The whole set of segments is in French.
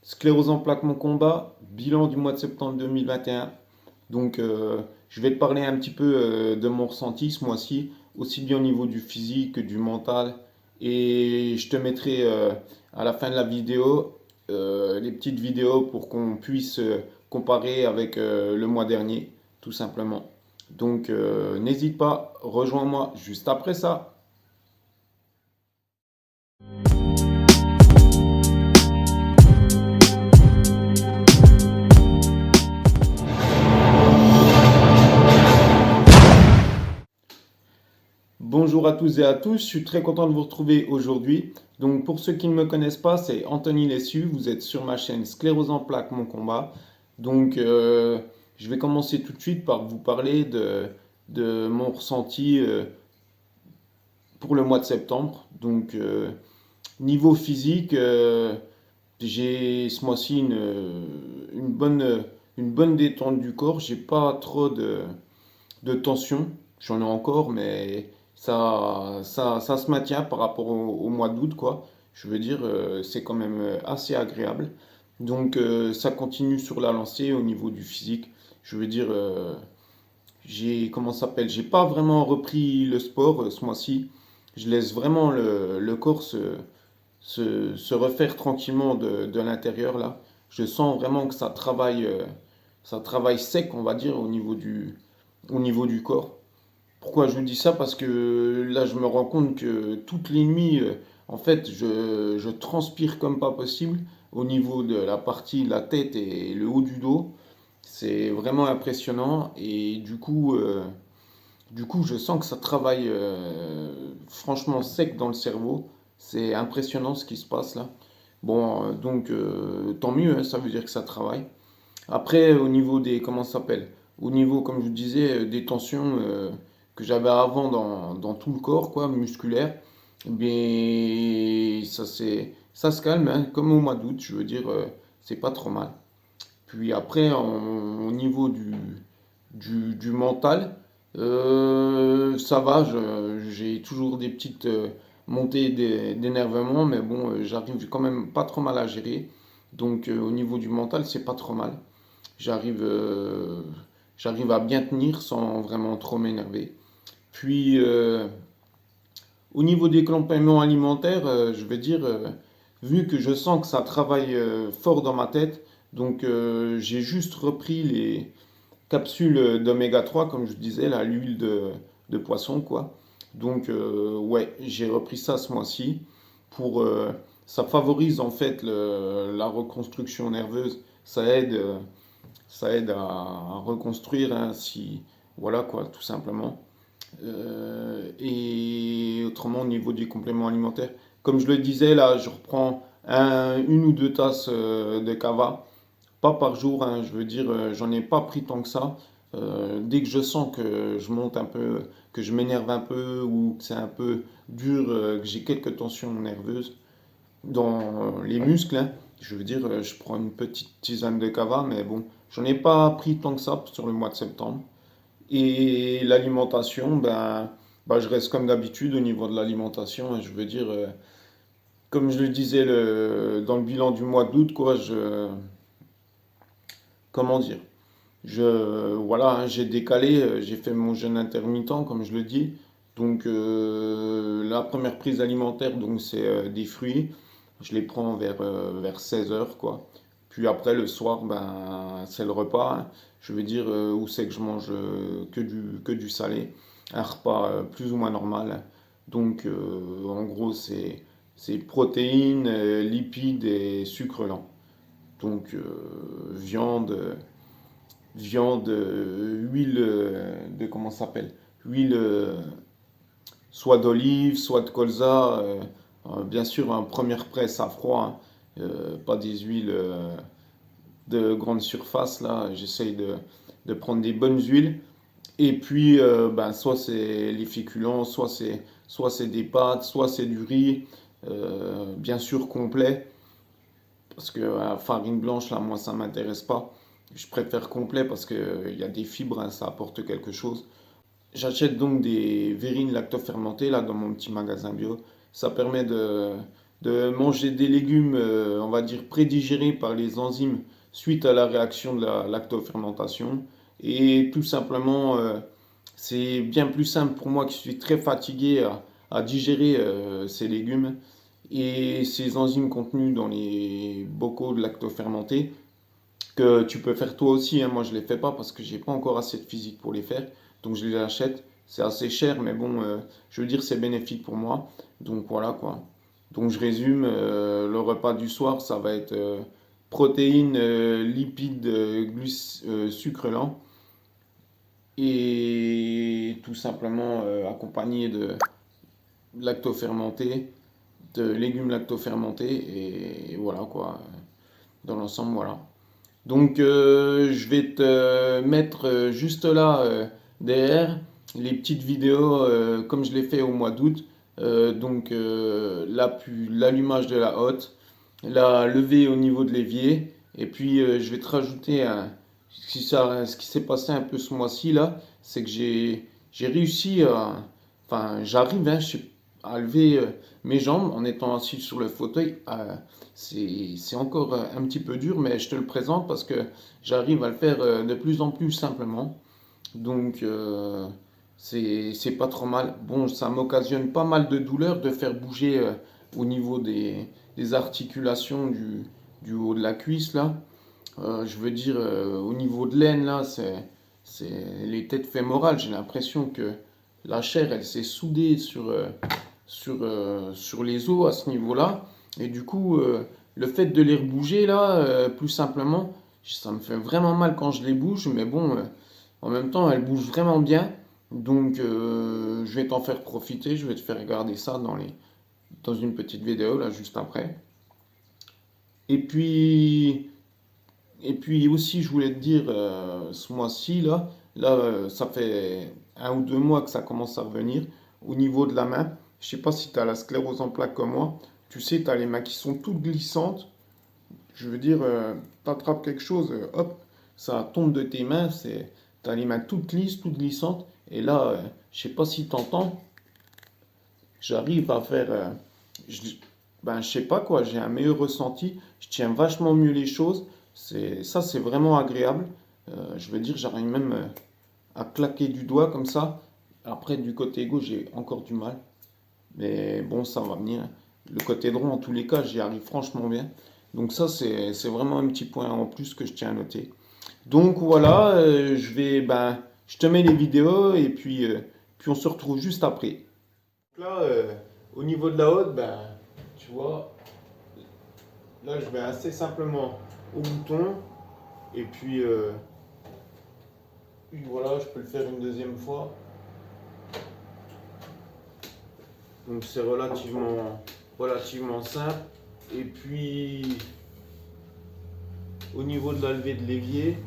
Sclérose en plaques, mon combat, bilan du mois de septembre 2021. Donc, je vais te parler un petit peu de mon ressenti ce mois-ci, aussi bien au niveau du physique que du mental. Et je te mettrai à la fin de la vidéo les petites vidéos pour qu'on puisse comparer avec le mois dernier, tout simplement. Donc, n'hésite pas, rejoins-moi juste après ça. Bonjour à tous et à tous, je suis très content de vous retrouver aujourd'hui. Donc pour ceux qui ne me connaissent pas, c'est Anthony Lessu, vous êtes sur ma chaîne Sclérose en plaques, mon combat. Donc je vais commencer tout de suite par vous parler de mon ressenti pour le mois de septembre. Donc niveau physique, j'ai ce mois-ci une bonne détente du corps, j'ai pas trop de tension. J'en ai encore, mais ça se maintient par rapport au mois d'août, quoi. Je veux dire, c'est quand même assez agréable. Donc, ça continue sur la lancée au niveau du physique. Je veux dire, comment ça s'appelle? J'ai pas vraiment repris le sport ce mois-ci. Je laisse vraiment le corps se refaire tranquillement de l'intérieur, là. Je sens vraiment que ça travaille sec, on va dire, au niveau du corps. Pourquoi je vous dis ça? Parce que là, je me rends compte que toutes les nuits, en fait, je transpire comme pas possible au niveau de la partie de la tête et le haut du dos. C'est vraiment impressionnant et du coup, je sens que ça travaille franchement sec dans le cerveau. C'est impressionnant ce qui se passe là. Bon, donc tant mieux, hein, ça veut dire que ça travaille. Après, au niveau des, comment ça s'appelle? Au niveau, comme je vous disais, des tensions que j'avais avant dans tout le corps, quoi, musculaire, eh bien, ça se calme, hein, comme au mois d'août, je veux dire, c'est pas trop mal. Puis après, au niveau du mental, ça va, j'ai toujours des petites montées d'énervement, mais bon, j'arrive quand même pas trop mal à gérer. Donc au niveau du mental, c'est pas trop mal. J'arrive j'arrive à bien tenir sans vraiment trop m'énerver. Puis au niveau des compléments alimentaires, je vais dire, vu que je sens que ça travaille fort dans ma tête, donc j'ai juste repris les capsules d'oméga 3, comme je disais, là, l'huile de poisson, quoi. Donc ouais, j'ai repris ça ce mois-ci pour ça favorise en fait la reconstruction nerveuse. Ça aide à reconstruire, hein, si voilà quoi, tout simplement. Et autrement, au niveau des compléments alimentaires, comme je le disais, là, je reprends une ou deux tasses de cava, pas par jour, hein, je veux dire, j'en ai pas pris tant que ça. Dès que je sens que je monte un peu, que je m'énerve un peu ou que c'est un peu dur, que j'ai quelques tensions nerveuses dans les muscles, hein, je veux dire, je prends une petite tisane de cava, mais bon, j'en ai pas pris tant que ça sur le mois de septembre. Et l'alimentation, je reste comme d'habitude au niveau de l'alimentation. Je veux dire, comme je le disais dans le bilan du mois d'août, quoi, comment dire, voilà, hein, j'ai décalé, j'ai fait mon jeûne intermittent, comme je le dis. Donc, la première prise alimentaire, donc c'est des fruits. Je les prends vers 16 heures, quoi. Puis après, le soir, c'est le repas, hein. Je veux dire, où c'est que je mange que du salé. Un repas plus ou moins normal, hein. Donc, en gros, c'est protéines, lipides et sucre lent. Donc, viande, huile de, comment ça s'appelle? Huile soit d'olive, soit de colza. Bien sûr, en première presse à froid, hein. Pas des huiles de grande surface, là. J'essaye de prendre des bonnes huiles. Et puis, soit c'est les féculents, soit c'est des pâtes, soit c'est du riz, bien sûr complet. Parce que la farine blanche, là, moi, ça m'intéresse pas. Je préfère complet parce qu'il y a des fibres, hein, ça apporte quelque chose. J'achète donc des verrines lactofermentées là dans mon petit magasin bio. Ça permet de manger des légumes, on va dire, prédigérés par les enzymes suite à la réaction de la lactofermentation. Et tout simplement, c'est bien plus simple pour moi qui suis très fatigué à digérer ces légumes et ces enzymes contenues dans les bocaux de lactofermentés que tu peux faire toi aussi, hein. Moi, je les fais pas parce que j'ai pas encore assez de physique pour les faire. Donc, je les achète. C'est assez cher, mais bon, je veux dire, c'est bénéfique pour moi. Donc, voilà quoi. Donc, je résume, le repas du soir, ça va être protéines, lipides, sucre lent. Et tout simplement accompagné de lactofermenté, de légumes lactofermentés. Et voilà quoi. Dans l'ensemble, voilà. Donc, je vais te mettre juste là, derrière, les petites vidéos comme je l'ai fait au mois d'août. Donc, l'allumage de la hotte, la levée au niveau de l'évier. Et puis, je vais te rajouter ce qui s'est passé un peu ce mois-ci là, c'est que j'ai réussi enfin, j'arrive hein, à lever mes jambes en étant assis sur le fauteuil. C'est encore un petit peu dur, mais je te le présente parce que j'arrive à le faire de plus en plus simplement. Donc, c'est pas trop mal. Bon, ça m'occasionne pas mal de douleurs de faire bouger au niveau des articulations du haut de la cuisse, là. Je veux dire, au niveau de l'aine, là, c'est les têtes fémorales. J'ai l'impression que la chair, elle s'est soudée sur les os à ce niveau-là. Et du coup, le fait de les rebouger là, plus simplement, ça me fait vraiment mal quand je les bouge, mais bon, en même temps, elles bougent vraiment bien. Donc, je vais t'en faire profiter, je vais te faire regarder ça dans une petite vidéo là juste après. Et puis, et puis aussi, je voulais te dire, ce mois-ci là, ça fait 1 ou 2 mois que ça commence à revenir au niveau de la main. Je sais pas si tu as la sclérose en plaques comme moi. Tu sais, tu as les mains qui sont toutes glissantes. Je veux dire, tu attrapes quelque chose, hop, ça tombe de tes mains. Tu as les mains toutes lisses, toutes glissantes. Et là, je sais pas si tu entends, j'arrive à faire, ben, je sais pas quoi, j'ai un meilleur ressenti, je tiens vachement mieux les choses, c'est vraiment agréable. Je veux dire, j'arrive même à claquer du doigt comme ça. Après, du côté gauche, j'ai encore du mal, mais bon, ça va venir. Le côté droit, en tous les cas, j'y arrive franchement bien. Donc ça, c'est vraiment un petit point en plus que je tiens à noter. Donc voilà, je te mets les vidéos et puis on se retrouve juste après. Là, au niveau de la haute, ben, tu vois, là, je vais assez simplement au bouton. Et puis voilà, je peux le faire une deuxième fois. Donc c'est relativement simple. Et puis, au niveau de la levée de l'évier,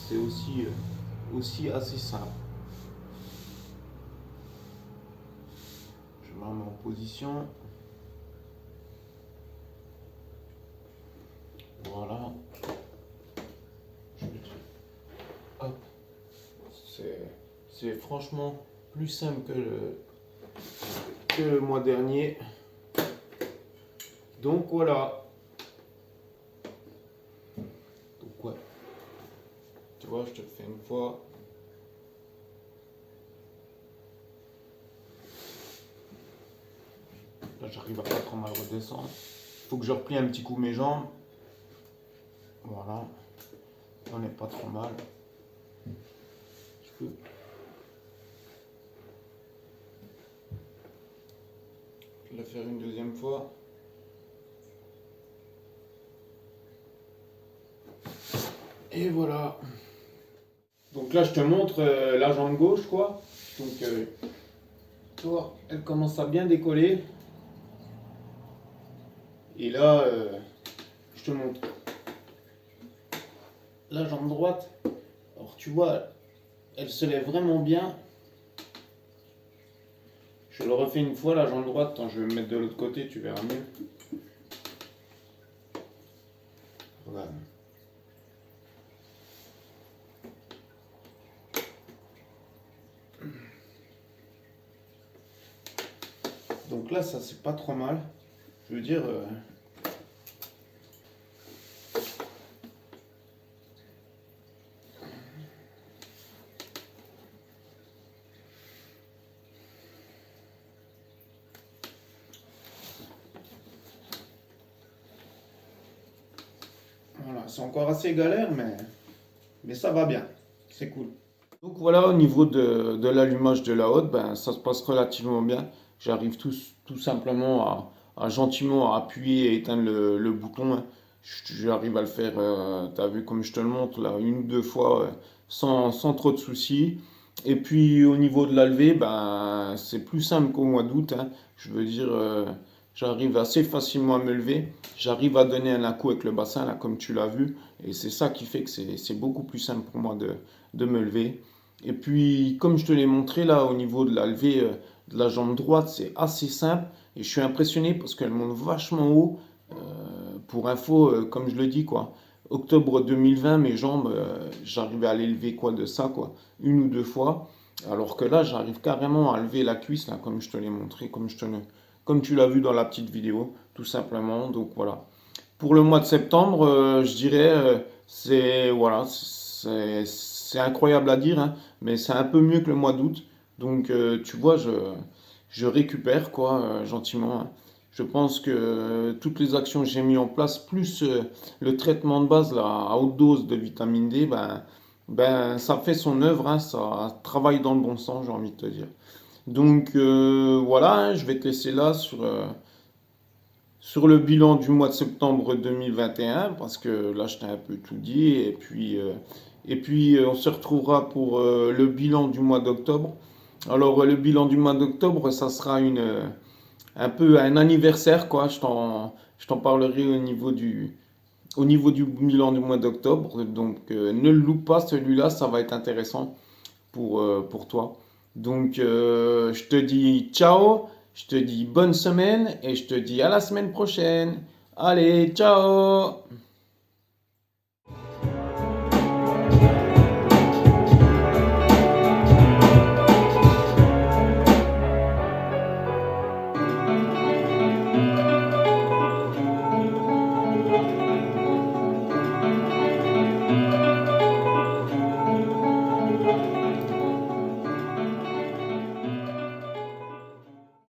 c'est aussi assez simple. Je me remets en position. Voilà. Hop. C'est franchement plus simple que le mois dernier. Donc voilà. Donc ouais. Tu vois, je te le fais une fois. Là, j'arrive à pas trop mal redescendre. Faut que je replie un petit coup mes jambes. Voilà. On n'est pas trop mal. Je peux. Je vais le faire une deuxième fois. Et voilà. Donc là, je te montre la jambe gauche, quoi. Donc, tu vois, elle commence à bien décoller. Et là, je te montre la jambe droite. Alors, tu vois, elle se lève vraiment bien. Je le refais une fois, la jambe droite. Quand je vais me mettre de l'autre côté, tu verras mieux. Voilà. Donc là, ça c'est pas trop mal. Je veux dire, voilà, c'est encore assez galère, mais ça va bien. C'est cool. Donc voilà, au niveau de l'allumage de la hotte, ben, ça se passe relativement bien. J'arrive tout simplement à gentiment appuyer et éteindre le bouton, hein. J'arrive à le faire, tu as vu comme je te le montre là, une ou deux fois sans trop de soucis. Et puis au niveau de la levée, ben, c'est plus simple qu'au mois d'août, hein. Je veux dire, j'arrive assez facilement à me lever. J'arrive à donner un coup avec le bassin, là, comme tu l'as vu. Et c'est ça qui fait que c'est beaucoup plus simple pour moi de me lever. Et puis, comme je te l'ai montré là, au niveau de la levée de la jambe droite, c'est assez simple. Et je suis impressionné parce qu'elle monte vachement haut. Pour info, comme je le dis, quoi. Octobre 2020, mes jambes, j'arrivais à les lever quoi de ça, quoi. Une ou deux fois. Alors que là, j'arrive carrément à lever la cuisse, là, comme je te l'ai montré, comme tu l'as vu dans la petite vidéo, tout simplement. Donc voilà. Pour le mois de septembre, je dirais, c'est voilà, c'est incroyable à dire, hein, mais c'est un peu mieux que le mois d'août. Donc, tu vois, je récupère quoi, gentiment, hein. Je pense que toutes les actions que j'ai mis en place, plus le traitement de base là, à haute dose de vitamine D, ben ça fait son œuvre, hein, ça travaille dans le bon sens, j'ai envie de te dire. Donc voilà, hein, je vais te laisser là sur le bilan du mois de septembre 2021, parce que là, je t'ai un peu tout dit, on se retrouvera pour le bilan du mois d'octobre. Alors, le bilan du mois d'octobre, ça sera un peu un anniversaire, quoi. Je t'en parlerai au niveau du bilan du mois d'octobre. Donc, ne le loupe pas, celui-là, ça va être intéressant pour toi. Donc, je te dis ciao, je te dis bonne semaine et je te dis à la semaine prochaine. Allez, ciao!